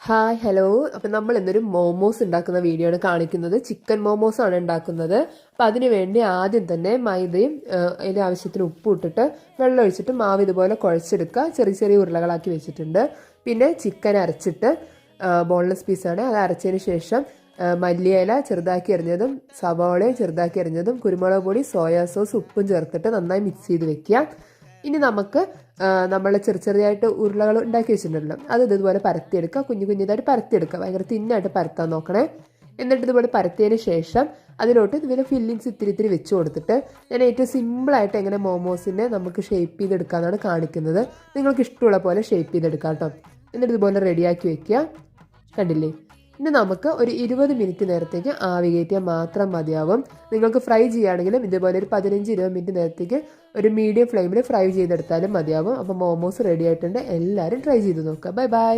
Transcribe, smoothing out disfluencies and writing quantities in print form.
Hi hello. അപ്പം നമ്മൾ ഇന്നൊരു മോമോസ് ഉണ്ടാക്കുന്ന വീഡിയോ ആണ് കാണിക്കുന്നത്. ചിക്കൻ മോമോസ് ആണ് ഉണ്ടാക്കുന്നത്. അപ്പം അതിന് വേണ്ടി ആദ്യം തന്നെ മൈദയും അതിൻ്റെ ആവശ്യത്തിന് ഉപ്പും ഇട്ടിട്ട് വെള്ളം ഒഴിച്ചിട്ട് മാവ് ഇതുപോലെ കുഴച്ചെടുക്കുക. ചെറിയ ചെറിയ ഉരുളകളാക്കി വെച്ചിട്ടുണ്ട്. പിന്നെ ചിക്കൻ അരച്ചിട്ട് ബോൺലെസ് പീസാണ്, അത് അരച്ചതിന് ശേഷം മല്ലിയില ചെറുതാക്കി എറിഞ്ഞതും സവാളയും ചെറുതാക്കി എറിഞ്ഞതും കുരുമുളക് പൊടി സോയാ സോസ് ഉപ്പും ചേർത്തിട്ട് നന്നായി മിക്സ് ചെയ്ത് വെക്കുക. ഇനി നമുക്ക് നമ്മൾ ചെറിയായിട്ട് ഉരുളകൾ ഉണ്ടാക്കി വെച്ചിട്ടുണ്ടല്ലോ, അത് ഇതുപോലെ പരത്തിയെടുക്കുക. കുഞ്ഞിതായിട്ട് പരത്തിയെടുക്കുക. ഭയങ്കര തിന്നായിട്ട് പരത്താൻ നോക്കണേ. എന്നിട്ട് ഇതുപോലെ പരത്തിയതിന് ശേഷം അതിലോട്ട് ഇതുപോലെ ഫില്ലിങ്സ് ഇത്തിരി വെച്ച് കൊടുത്തിട്ട് ഞാൻ ഏറ്റവും സിമ്പിളായിട്ട് എങ്ങനെ മോമോസിനെ നമുക്ക് ഷേപ്പ് ചെയ്തെടുക്കാമെന്നാണ് കാണിക്കുന്നത്. നിങ്ങൾക്ക് ഇഷ്ടമുള്ള പോലെ ഷേപ്പ് ചെയ്തെടുക്കാം കേട്ടോ. എന്നിട്ട് ഇതുപോലെ റെഡിയാക്കി വെക്കുക. കണ്ടില്ലേ? ഇനി നമുക്ക് ഒരു 20 മിനിറ്റ് നേരത്തേക്ക് ആവി കയറ്റിയാൽ മാത്രം മതിയാവും. നിങ്ങൾക്ക് ഫ്രൈ ചെയ്യുകയാണെങ്കിലും ഇതുപോലെ ഒരു 15-20 മിനിറ്റ് നേരത്തേക്ക് ഒരു മീഡിയം ഫ്ലെയിമിൽ ഫ്രൈ ചെയ്തെടുത്താലും മതിയാവും. അപ്പോൾ മോമോസ് റെഡി ആയിട്ടുണ്ട്. എല്ലാവരും ട്രൈ ചെയ്ത് നോക്കുക. Bye bye.